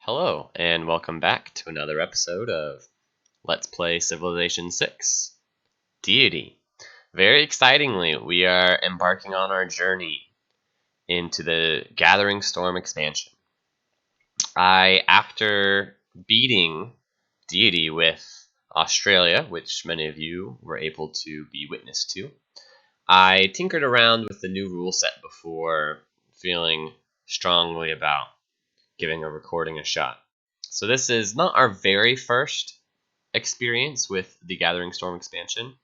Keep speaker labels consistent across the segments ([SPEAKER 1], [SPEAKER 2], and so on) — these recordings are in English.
[SPEAKER 1] Hello, and welcome back to another episode of Let's Play Civilization 6 Deity. Very excitingly, we are embarking on our journey into the Gathering Storm expansion. After beating Deity with Australia, which many of you were able to be witness to, I tinkered around with the new rule set before feeling strongly about giving a recording a shot. So this is not our very first experience with the Gathering Storm expansion,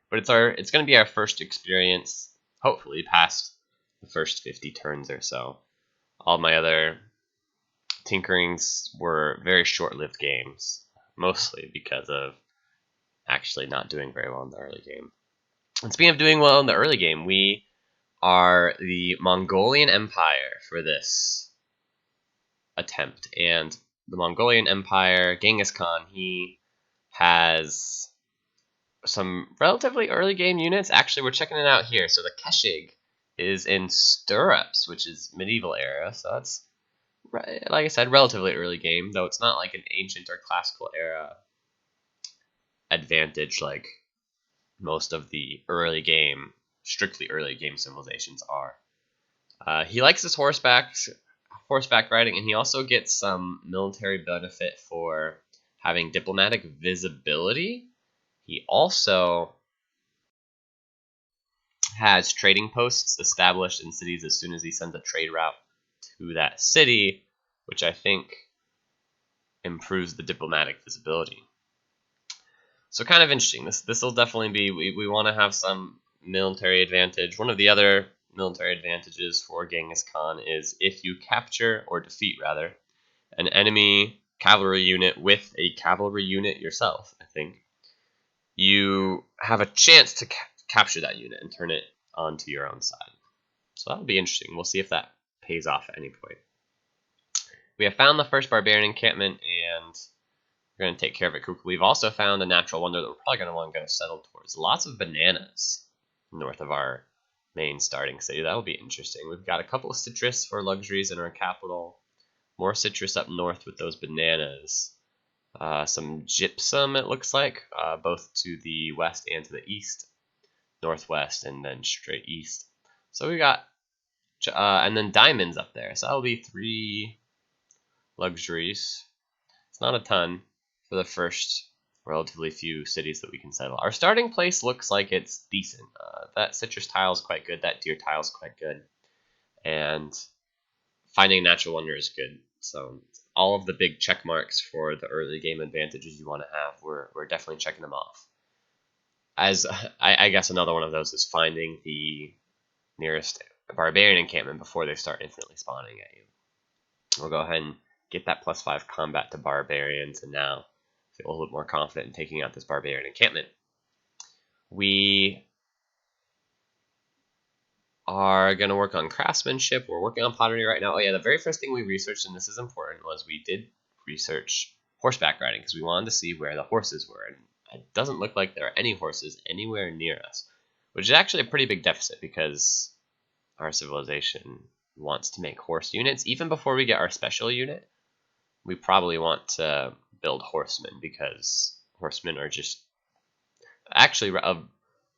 [SPEAKER 1] but it's going to be our first experience, hopefully past the first 50 turns or so. All my other tinkerings were very short-lived games, mostly because of actually not doing very well in the early game. And speaking of doing well in the early game, we are the Mongolian Empire for this attempt, and the Mongolian Empire, Genghis Khan, he has some relatively early game units. Actually, we're checking it out here. So the Keshig is in stirrups, which is medieval era, so that's, like I said, relatively early game, though it's not like an ancient or classical era advantage like most of the strictly early game civilizations are. He likes his horseback riding, and he also gets some military benefit for having diplomatic visibility. He also has trading posts established in cities as soon as he sends a trade route to that city, which I think improves the diplomatic visibility. So kind of interesting. This will definitely be, we want to have some military advantage. One of the other military advantages for Genghis Khan is if you capture, or defeat rather, an enemy cavalry unit with a cavalry unit yourself, I think, you have a chance to capture that unit and turn it onto your own side. So that'll be interesting. We'll see if that pays off at any point. We have found the first barbarian encampment, and we're going to take care of it quickly. We've also found a natural wonder that we're probably going to want to go settle towards. Lots of bananas north of our main starting city. That'll be interesting. We've got a couple of citrus for luxuries in our capital. More citrus up north with those bananas. Some gypsum, it looks like, both to the west and to the east. Northwest and then straight east. So we got, and then diamonds up there. So that'll be 3 luxuries. It's not a ton for the first relatively few cities that we can settle. Our starting place looks like it's decent. That citrus tile is quite good. That deer tile is quite good. And finding natural wonder is good. So all of the big check marks for the early game advantages you want to have, we're definitely checking them off. As I guess another one of those is finding the nearest barbarian encampment before they start infinitely spawning at you. We'll go ahead and get that +5 combat to barbarians, and now feel a little bit more confident in taking out this barbarian encampment. We are going to work on craftsmanship. We're working on pottery right now. Oh yeah, the very first thing we researched, and this is important, was we did research horseback riding because we wanted to see where the horses were, and it doesn't look like there are any horses anywhere near us, which is actually a pretty big deficit because our civilization wants to make horse units. Even before we get our special unit, we probably want to build horsemen, because horsemen are just actually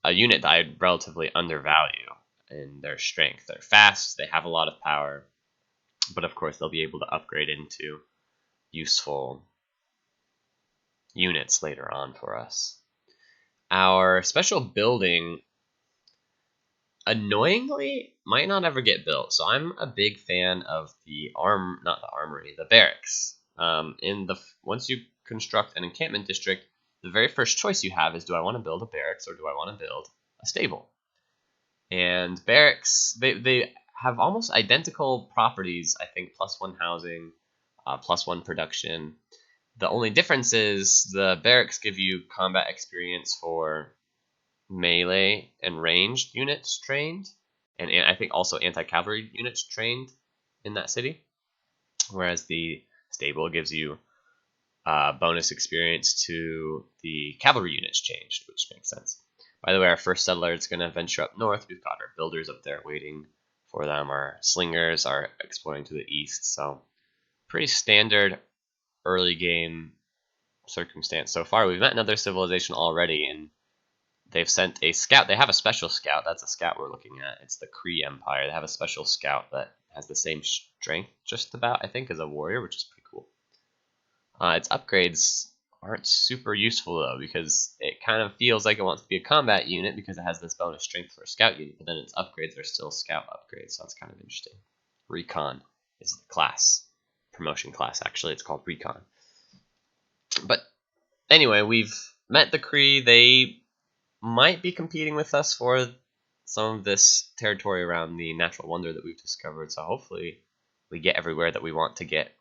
[SPEAKER 1] a unit that I relatively undervalue in their strength. They're fast, they have a lot of power, but of course they'll be able to upgrade into useful units later on for us. Our special building, annoyingly, might not ever get built. So I'm a big fan of the the barracks. Once you construct an encampment district, the very first choice you have is, do I want to build a barracks or do I want to build a stable? And barracks, they have almost identical properties, I think, +1 housing, +1 production. The only difference is the barracks give you combat experience for melee and ranged units trained, and I think also anti-cavalry units trained in that city, whereas the stable gives you bonus experience to the cavalry units changed, which makes sense. By the way, our first settler is going to venture up north. We've got our builders up there waiting for them. Our slingers are exploring to the east, so pretty standard early game circumstance so far. We've met another civilization already, and they've sent a scout. They have a special scout. That's a scout we're looking at. It's the Kree Empire. They have a special scout that has the same strength, just about, I think, as a warrior, which is pretty cool. Its upgrades aren't super useful, though, because it kind of feels like it wants to be a combat unit because it has this bonus strength for a scout unit, but then its upgrades are still scout upgrades, so that's kind of interesting. Recon is the class. Promotion class, actually. It's called Recon. But anyway, we've met the Kree. They might be competing with us for some of this territory around the natural wonder that we've discovered, so hopefully we get everywhere that we want to get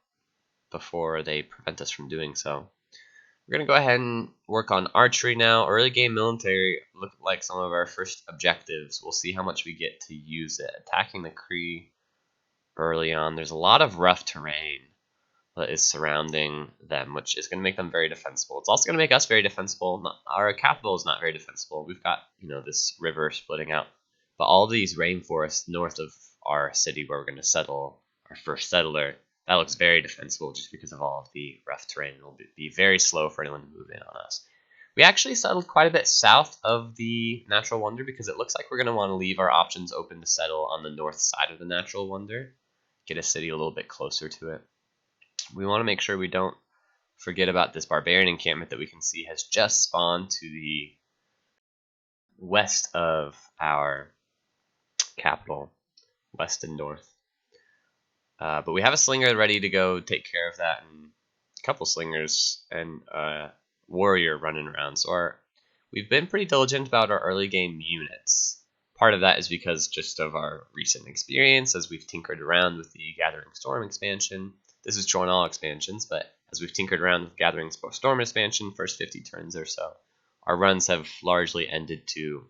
[SPEAKER 1] before they prevent us from doing so. We're going to go ahead and work on archery now. Early game military look like some of our first objectives. We'll see how much we get to use it. Attacking the Kree early on. There's a lot of rough terrain that is surrounding them, which is going to make them very defensible. It's also going to make us very defensible. Our capital is not very defensible. We've got, this river splitting out. But all these rainforests north of our city where we're going to settle our first settler, that looks very defensible just because of all of the rough terrain. It'll be very slow for anyone to move in on us. We actually settled quite a bit south of the natural wonder because it looks like we're going to want to leave our options open to settle on the north side of the natural wonder. Get a city a little bit closer to it. We want to make sure we don't forget about this barbarian encampment that we can see has just spawned to the west of our capital, west and north. But we have a slinger ready to go take care of that, and a couple slingers and a warrior running around. So we've been pretty diligent about our early game units. Part of that is because just of our recent experience as we've tinkered around with the Gathering Storm expansion. This is true on all expansions, but as we've tinkered around with Gathering Storm expansion, first 50 turns or so, our runs have largely ended to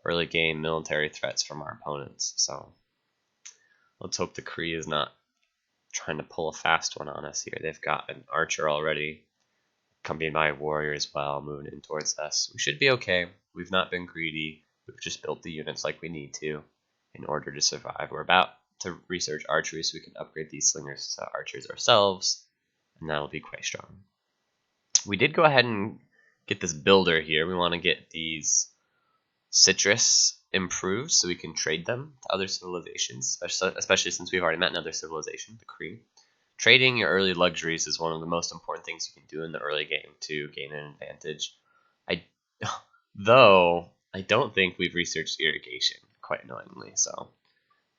[SPEAKER 1] early game military threats from our opponents. So let's hope the Kree is not trying to pull a fast one on us here. They've got an archer already, accompanied by a warrior as well, moving in towards us. We should be okay. We've not been greedy. We've just built the units like we need to in order to survive. We're about to research archery so we can upgrade these slingers to archers ourselves, and that'll be quite strong. We did go ahead and get this builder here. We want to get these citrus improved so we can trade them to other civilizations, especially since we've already met another civilization, the Kree. Trading your early luxuries is one of the most important things you can do in the early game to gain an advantage. Though I don't think we've researched irrigation, quite annoyingly, so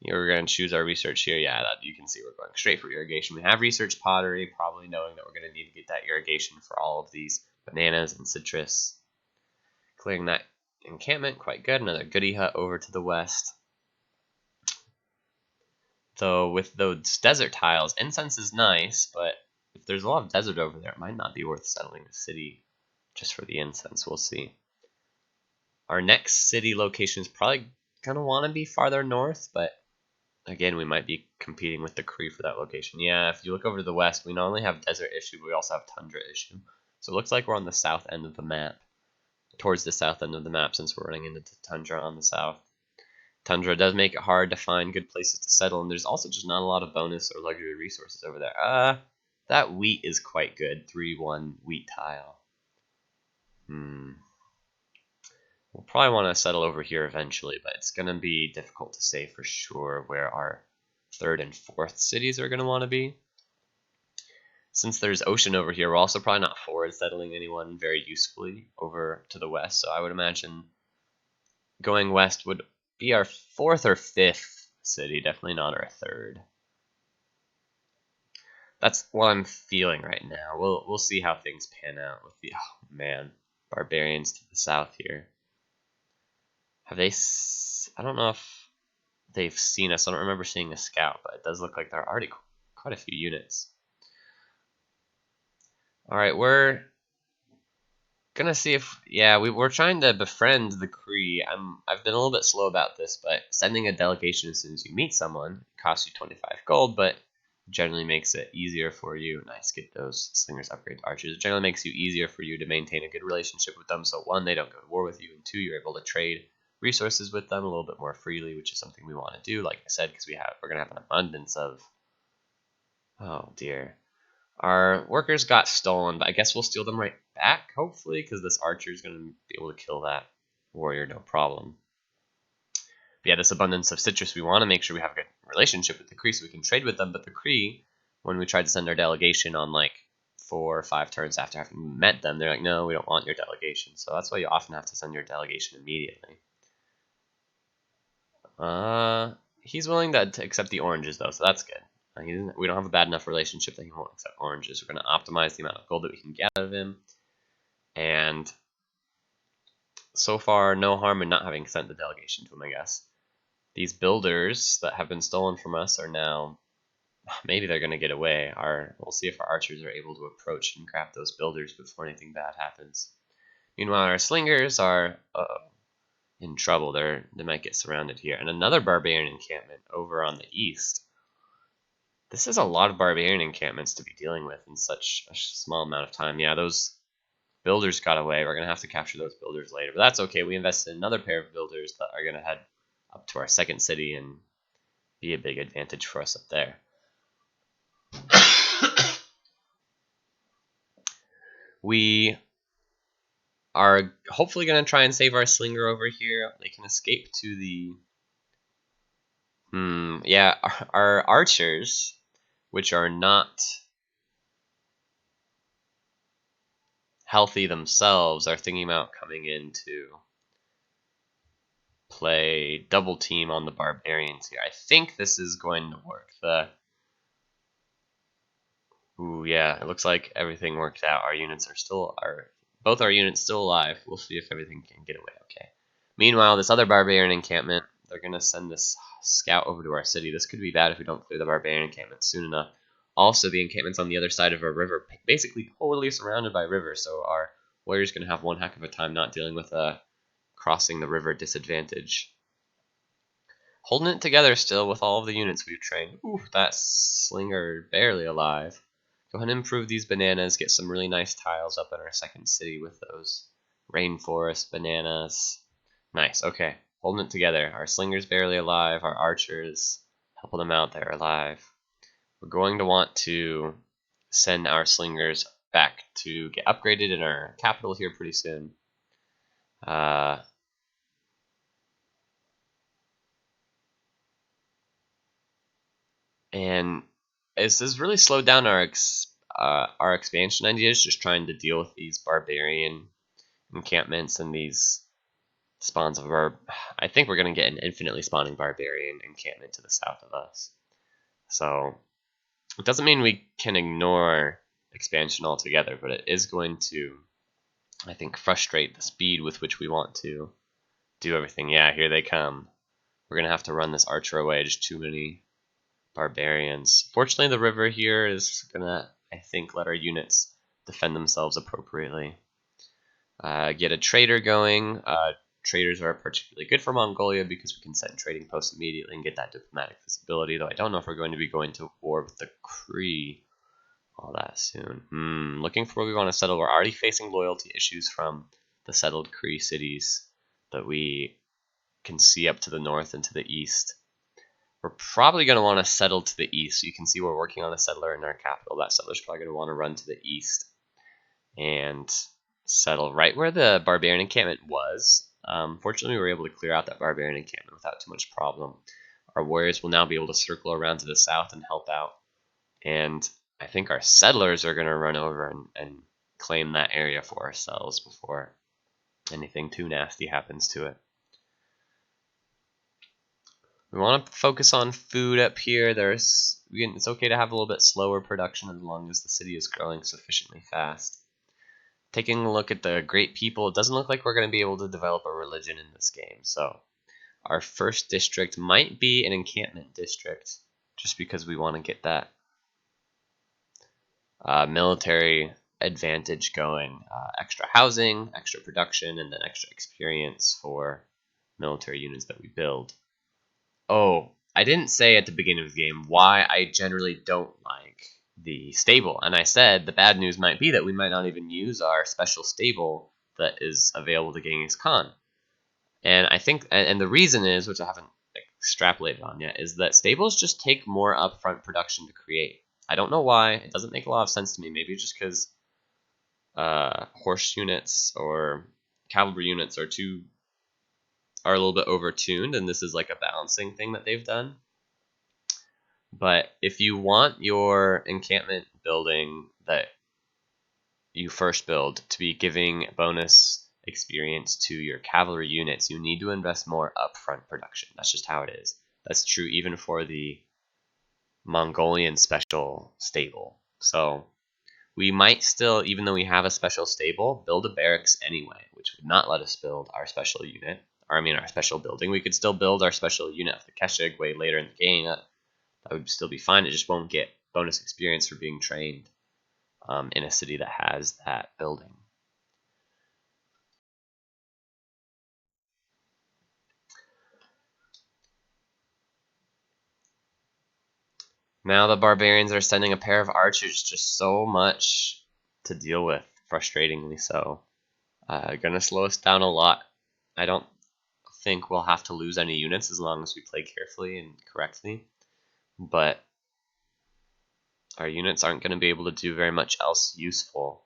[SPEAKER 1] we're going to choose our research here. Yeah, that you can see we're going straight for irrigation. We have researched pottery, probably knowing that we're going to need to get that irrigation for all of these bananas and citrus. Clearing that encampment, quite good. Another goody hut over to the west. Though with those desert tiles, incense is nice, but if there's a lot of desert over there, it might not be worth settling the city just for the incense. We'll see. Our next city location is probably going to want to be farther north, but again, we might be competing with the Kree for that location. Yeah, if you look over to the west, we not only have desert issue, but we also have tundra issue. So it looks like we're on the south end of the map. Towards the south end of the map, since we're running into the tundra on the south. Tundra does make it hard to find good places to settle, and there's also just not a lot of bonus or luxury resources over there. That wheat is quite good. 3-1 wheat tile. We'll probably want to settle over here eventually, but it's going to be difficult to say for sure where our third and fourth cities are going to want to be. Since there's ocean over here, we're also probably not forward settling anyone very usefully over to the west, so I would imagine going west would be our fourth or fifth city, definitely not our third. That's what I'm feeling right now. We'll see how things pan out with the barbarians to the south here. Have they? I don't know if they've seen us. I don't remember seeing a scout, but it does look like there are already quite a few units. All right, we're gonna see if we're trying to befriend the Kree. I've been a little bit slow about this, but sending a delegation as soon as you meet someone costs you 25 gold, but generally makes it easier for you. Nice, get those slingers upgrade to archers. It generally makes you easier for you to maintain a good relationship with them. So one, they don't go to war with you, and two, you're able to trade resources with them a little bit more freely, which is something we want to do. Like I said, because we're gonna have an abundance of. Oh dear. Our workers got stolen, but I guess we'll steal them right back, hopefully, because this archer is going to be able to kill that warrior no problem. But yeah, this abundance of citrus, we want to make sure we have a good relationship with the Kree so we can trade with them, but the Kree, when we tried to send our delegation on like 4 or 5 turns after having met them, they're like, no, we don't want your delegation. So that's why you often have to send your delegation immediately. He's willing to accept the oranges, though, so that's good. We don't have a bad enough relationship that he won't accept oranges. We're going to optimize the amount of gold that we can get out of him. And so far, no harm in not having sent the delegation to him, I guess. These builders that have been stolen from us are now... Maybe they're going to get away. We'll see if our archers are able to approach and grab those builders before anything bad happens. Meanwhile, our slingers are in trouble. They might get surrounded here. And another barbarian encampment over on the east. This is a lot of barbarian encampments to be dealing with in such a small amount of time. Yeah, those builders got away. We're going to have to capture those builders later. But that's okay. We invested in another pair of builders that are going to head up to our second city and be a big advantage for us up there. We are hopefully going to try and save our slinger over here. They can escape to the... yeah, our archers, which are not healthy themselves, are thinking about coming in to play double team on the barbarians here. I think this is going to work. Ooh, yeah, it looks like everything worked out. Our units are both our units still alive. We'll see if everything can get away okay. Meanwhile, this other barbarian encampment, they're going to send this scout over to our city. This could be bad if we don't clear the barbarian encampment soon enough. Also, the encampment's on the other side of a river, basically totally surrounded by rivers, so our warrior's going to have one heck of a time not dealing with a crossing the river disadvantage. Holding it together still with all of the units we've trained. Ooh, that slinger barely alive. Go ahead and improve these bananas, get some really nice tiles up in our second city with those rainforest bananas. Nice, okay. Holding it together. Our slinger's barely alive, our archers, helping them out, they're alive. We're going to want to send our slingers back to get upgraded in our capital here pretty soon. And this has really slowed down our expansion ideas, just trying to deal with these barbarian encampments and these spawns of I think we're going to get an infinitely spawning barbarian encampment to the south of us. So it doesn't mean we can ignore expansion altogether, but it is going to, I think, frustrate the speed with which we want to do everything. Yeah, here they come. We're going to have to run this archer away. Just too many barbarians. Fortunately, the river here is going to, I think, let our units defend themselves appropriately. Get a trader going. Traders are particularly good for Mongolia because we can send trading posts immediately and get that diplomatic visibility, though I don't know if we're going to be going to war with the Kree all that soon. Looking for where we want to settle. We're already facing loyalty issues from the settled Kree cities that we can see up to the north and to the east. We're probably going to want to settle to the east. So you can see we're working on a settler in our capital. That settler's probably going to want to run to the east and settle right where the barbarian encampment was. Fortunately, we were able to clear out that barbarian encampment without too much problem. Our warriors will now be able to circle around to the south and help out. And I think our settlers are going to run over and claim that area for ourselves before anything too nasty happens to it. We want to focus on food up here. It's okay to have a little bit slower production as long as the city is growing sufficiently fast. Taking a look at the great people, it doesn't look like we're going to be able to develop a religion in this game. So our first district might be an encampment district, just because we want to get that military advantage going. Extra housing, extra production, and then extra experience for military units that we build. Oh, I didn't say at the beginning of the game why I generally don't like the stable, and I said the bad news might be that we might not even use our special stable that is available to Genghis Khan. And I think, and the reason is, which I haven't extrapolated on yet, is that stables just take more upfront production to create. I don't know why. It doesn't make a lot of sense to me. Maybe just because horse units or cavalry units are a little bit overtuned, and this is like a balancing thing that they've done. But if you want your encampment building that you first build to be giving bonus experience to your cavalry units, you need to invest more upfront production. That's just how it is. That's true even for the Mongolian special stable. So we might still, even though we have a special stable, build a barracks anyway, which would not let us build our special unit, or I mean our special building. We could still build our special unit of the Keshig way later in the game. That would still be fine. It just won't get bonus experience for being trained in a city that has that building. Now the barbarians are sending a pair of archers, just so much to deal with, frustratingly so. Gonna slow us down a lot. I don't think we'll have to lose any units as long as we play carefully and correctly, but our units aren't going to be able to do very much else useful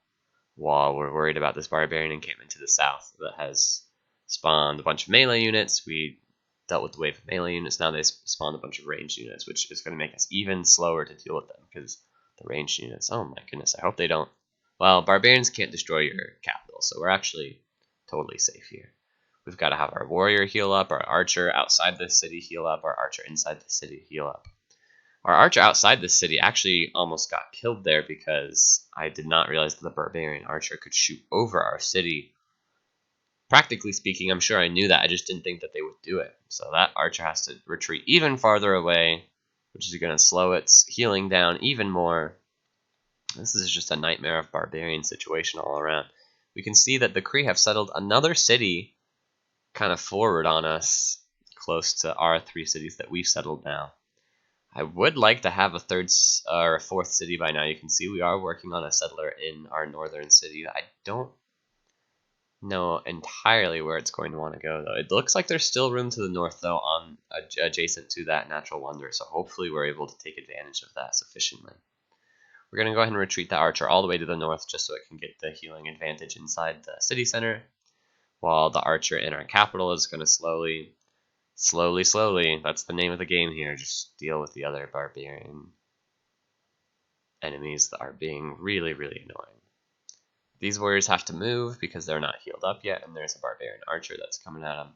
[SPEAKER 1] while we're worried about this barbarian encampment to the south that has spawned a bunch of melee units. We dealt with the wave of melee units, now they spawned a bunch of ranged units, which is going to make us even slower to deal with them, because the ranged units, oh my goodness, I hope they don't. Well, barbarians can't destroy your capital, so we're actually totally safe here. We've got to have our warrior heal up, our archer outside the city heal up, our archer inside the city heal up. Our archer outside the city actually almost got killed there because I did not realize that the barbarian archer could shoot over our city. Practically speaking, I'm sure I knew that, I just didn't think that they would do it. So that archer has to retreat even farther away, which is going to slow its healing down even more. This is just a nightmare of barbarian situation all around. We can see that the Kree have settled another city kind of forward on us, close to our 3 cities that we've settled now. I would like to have a third or a fourth city by now. You can see we are working on a settler in our northern city. I don't know entirely where it's going to want to go, though. It looks like there's still room to the north, though, on adjacent to that natural wonder, so hopefully we're able to take advantage of that sufficiently. We're going to go ahead and retreat the archer all the way to the north just so it can get the healing advantage inside the city center, while the archer in our capital is going to slowly, that's the name of the game here, just deal with the other barbarian enemies that are being really, really annoying. These warriors have to move because they're not healed up yet, and there's a barbarian archer that's coming at them.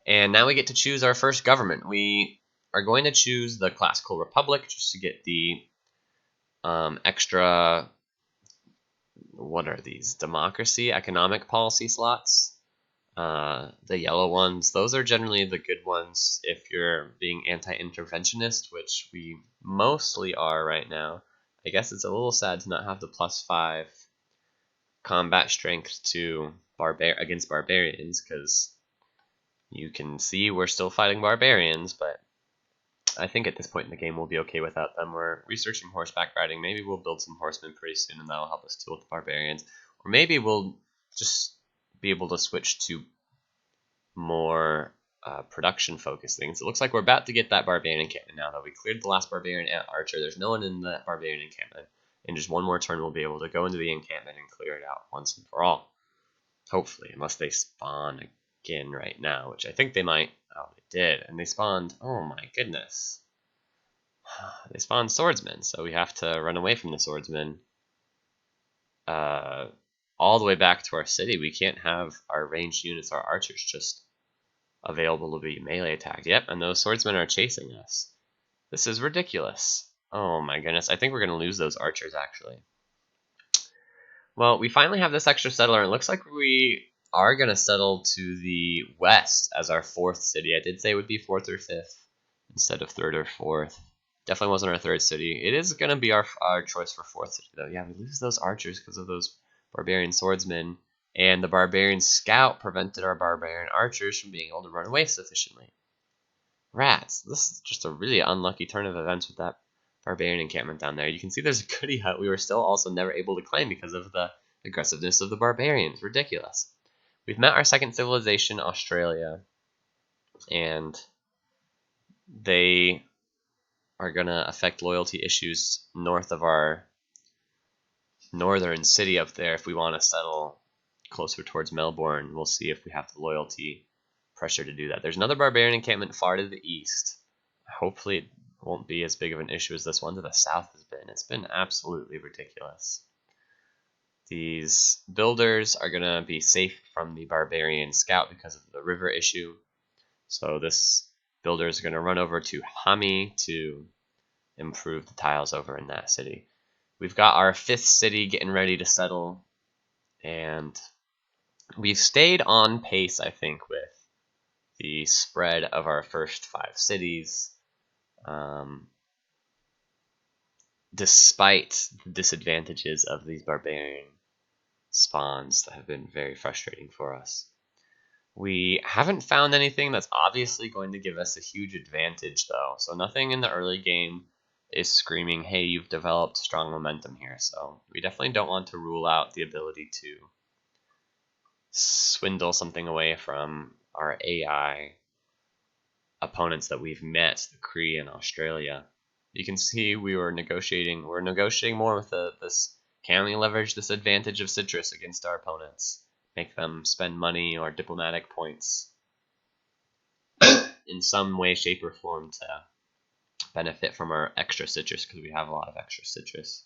[SPEAKER 1] And now we get to choose our first government. We are going to choose the Classical Republic just to get the extra, what are these, democracy, economic policy slots. The yellow ones, those are generally the good ones if you're being anti-interventionist, which we mostly are right now. I guess it's a little sad to not have the +5 combat strength to against barbarians, because you can see we're still fighting barbarians, but I think at this point in the game we'll be okay without them. We're researching horseback riding. Maybe we'll build some horsemen pretty soon, and that'll help us deal with the barbarians. Or maybe we'll just be able to switch to more production focused things. It looks like we're about to get that barbarian encampment now, though. We cleared the last barbarian archer. There's no one in the barbarian encampment. In just one more turn, we'll be able to go into the encampment and clear it out once and for all. Hopefully, unless they spawn again right now, which I think they might. Oh, they did. And they spawned, oh my goodness. They spawned swordsmen, so we have to run away from the swordsmen. All the way back to our city. We can't have our ranged units, our archers, just available to be melee attacked. Yep, and those swordsmen are chasing us. This is ridiculous. Oh my goodness, I think we're going to lose those archers, actually. Well, we finally have this extra settler, and it looks like we are going to settle to the west as our 4th city. I did say it would be 4th or 5th instead of 3rd or 4th. Definitely wasn't our 3rd city. It is going to be our choice for 4th city, though. Yeah, we lose those archers because of those barbarian swordsmen, and the barbarian scout prevented our barbarian archers from being able to run away sufficiently. Rats, this is just a really unlucky turn of events with that barbarian encampment down there. You can see there's a goodie hut we were still also never able to claim because of the aggressiveness of the barbarians. Ridiculous. We've met our second civilization, Australia, and they are going to affect loyalty issues north of our northern city up there. If we want to settle closer towards Melbourne, we'll see if we have the loyalty pressure to do that. There's another barbarian encampment far to the east. Hopefully it won't be as big of an issue as this one to the south has been. It's been absolutely ridiculous. These builders are going to be safe from the barbarian scout because of the river issue. So this builder is going to run over to Hami to improve the tiles over in that city. We've got our 5th city getting ready to settle, and we've stayed on pace, I think, with the spread of our first 5 cities, despite the disadvantages of these barbarian spawns that have been very frustrating for us. We haven't found anything that's obviously going to give us a huge advantage, though, so nothing in the early game is screaming, hey, you've developed strong momentum here. So we definitely don't want to rule out the ability to swindle something away from our AI opponents that we've met, the Cree and Australia. You can see we're negotiating more with this. Can we leverage this advantage of citrus against our opponents? Make them spend money or diplomatic points in some way, shape, or form to benefit from our extra citrus, because we have a lot of extra citrus.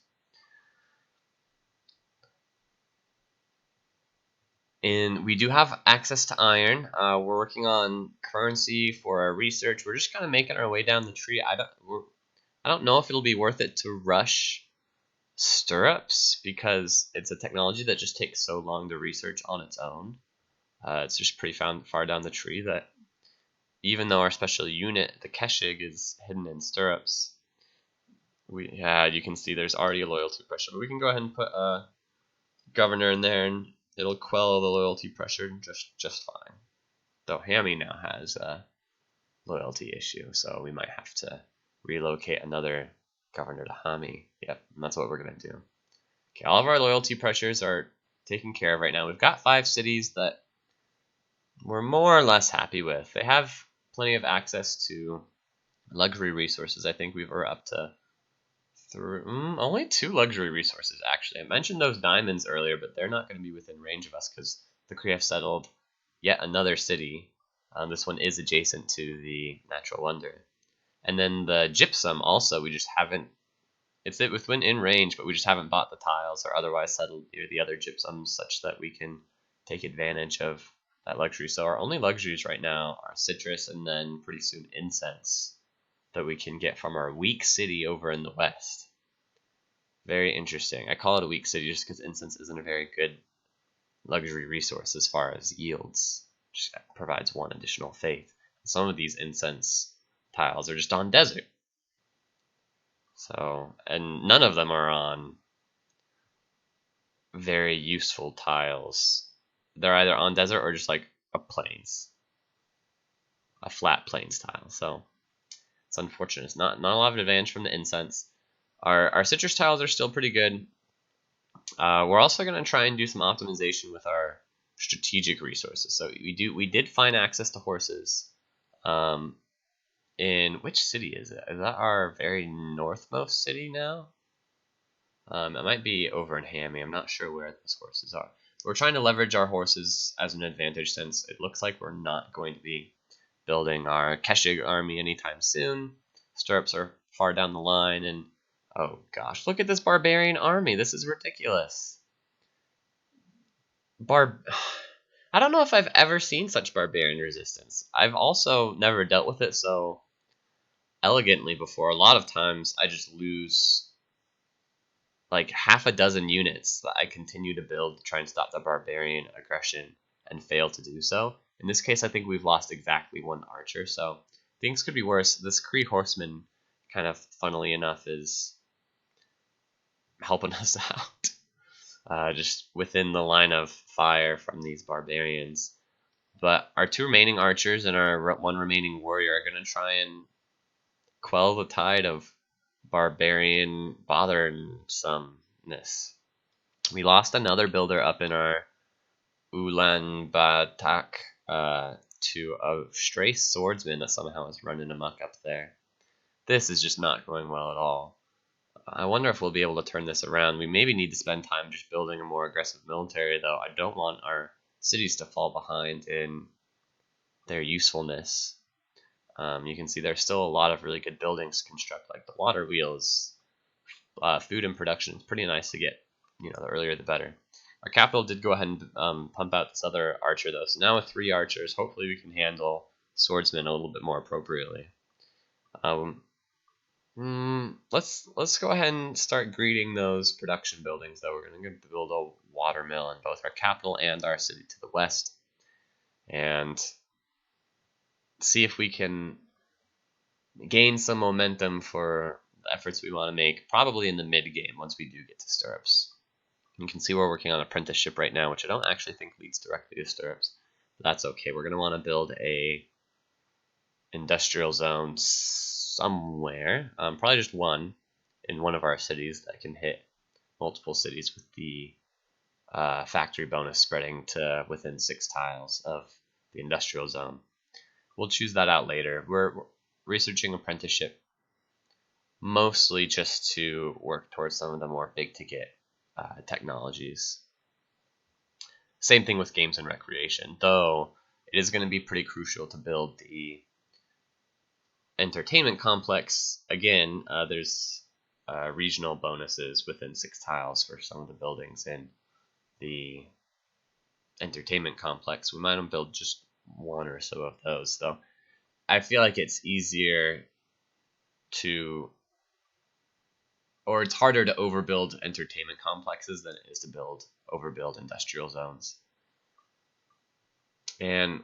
[SPEAKER 1] And we do have access to iron. We're working on currency for our research. We're just kind of making our way down the tree. I don't know if it'll be worth it to rush stirrups, because it's a technology that just takes so long to research on its own. It's just pretty far down the tree that even though our special unit, the Keshig, is hidden in stirrups, you can see there's already a loyalty pressure. But we can go ahead and put a governor in there, and it'll quell the loyalty pressure just fine. Though Hami now has a loyalty issue, so we might have to relocate another governor to Hami. Yep, and that's what we're going to do. Okay, all of our loyalty pressures are taken care of right now. We've got 5 cities that we're more or less happy with. They have plenty of access to luxury resources. I think we're up to only 2 luxury resources, actually. I mentioned those diamonds earlier, but they're not going to be within range of us because the Kree have settled yet another city. This one is adjacent to the natural wonder. And then the gypsum also, we just haven't, it's within range, but we just haven't bought the tiles or otherwise settled near the other gypsums such that we can take advantage of that luxury. So our only luxuries right now are citrus and then pretty soon incense that we can get from our weak city over in the west. Very interesting. I call it a weak city just because incense isn't a very good luxury resource as far as yields. Just provides 1 additional faith. Some of these incense tiles are just on desert. So, and none of them are on very useful tiles. They're either on desert or just like a flat plains tile. So it's unfortunate. It's not a lot of advantage from the incense. Our citrus tiles are still pretty good. We're also going to try and do some optimization with our strategic resources. So we did find access to horses. In which city is it? Is that our very northmost city now? It might be over in Hami. I'm not sure where those horses are. We're trying to leverage our horses as an advantage since it looks like we're not going to be building our Keshig army anytime soon. Stirrups are far down the line, and oh gosh, look at this barbarian army. This is ridiculous. I don't know if I've ever seen such barbarian resistance. I've also never dealt with it so elegantly before. A lot of times I just lose like half a dozen units that I continue to build to try and stop the barbarian aggression and fail to do so. In this case, I think we've lost exactly 1 archer, so things could be worse. This Kree horseman, kind of funnily enough, is helping us out. Just within the line of fire from these barbarians. But our 2 remaining archers and our 1 remaining warrior are going to try and quell the tide of barbarian bothersomeness. We lost another builder up in our Ulaanbaatar to a stray swordsman that somehow is running amok up there. This is just not going well at all. I wonder if we'll be able to turn this around. We maybe need to spend time just building a more aggressive military, though. I don't want our cities to fall behind in their usefulness. You can see there's still a lot of really good buildings to construct, like the water wheels. Food and production is pretty nice to get. The earlier the better. Our capital did go ahead and pump out this other archer, though. So now with 3 archers, hopefully we can handle swordsmen a little bit more appropriately. Let's go ahead and start greeting those production buildings, though. We're going to build a watermill in both our capital and our city to the west, and see if we can gain some momentum for the efforts we want to make, probably in the mid-game once we do get to stirrups. You can see we're working on apprenticeship right now, which I don't actually think leads directly to stirrups. But that's okay. We're going to want to build a industrial zone somewhere, probably just one in one of our cities that can hit multiple cities with the factory bonus spreading to within 6 tiles of the industrial zone. We'll choose that out later. We're researching apprenticeship mostly just to work towards some of the more big ticket technologies. Same thing with games and recreation, though it is going to be pretty crucial to build the entertainment complex. Again, there's regional bonuses within 6 tiles for some of the buildings in the entertainment complex. We might build just 1 or so of those, though. I feel like it's easier to, or it's harder to overbuild entertainment complexes than it is to overbuild industrial zones. And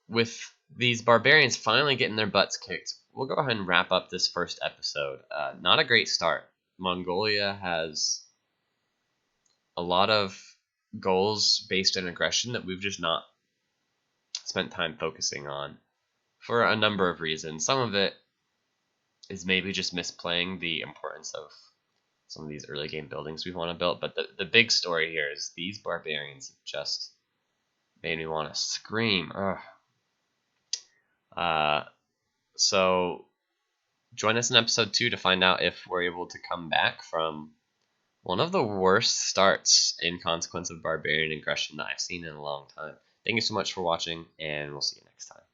[SPEAKER 1] with these barbarians finally getting their butts kicked, we'll go ahead and wrap up this first episode. Not a great start. Mongolia has a lot of goals based on aggression that we've just not spent time focusing on for a number of reasons. Some of it is maybe just misplaying the importance of some of these early game buildings we want to build, but the big story here is these barbarians have just made me want to scream. So join us in episode 2 to find out if we're able to come back from one of the worst starts in consequence of barbarian aggression that I've seen in a long time. Thank you so much for watching, and we'll see you next time.